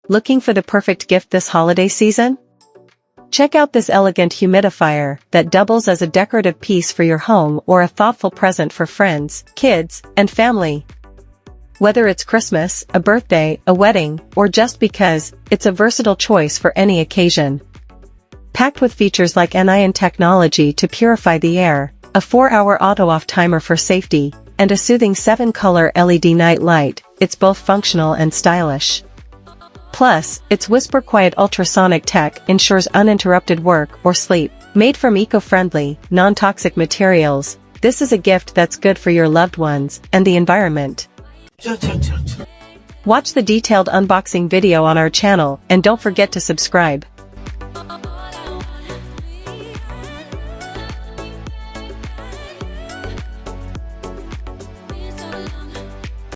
Looking for the perfect gift this holiday season? Check out this elegant humidifier that doubles as a decorative piece for your home or a thoughtful present for friends, kids, and family. Whether it's Christmas, a birthday, a wedding, or just because, it's a versatile choice for any occasion. Packed with features like anion technology to purify the air, a 4-hour auto-off timer for safety, and a soothing 7-color LED night light, it's both functional and stylish. Plus, its whisper-quiet ultrasonic tech ensures uninterrupted work or sleep. Made from eco-friendly, non-toxic materials, this is a gift that's good for your loved ones and the environment. Watch the detailed unboxing video on our channel and don't forget to subscribe.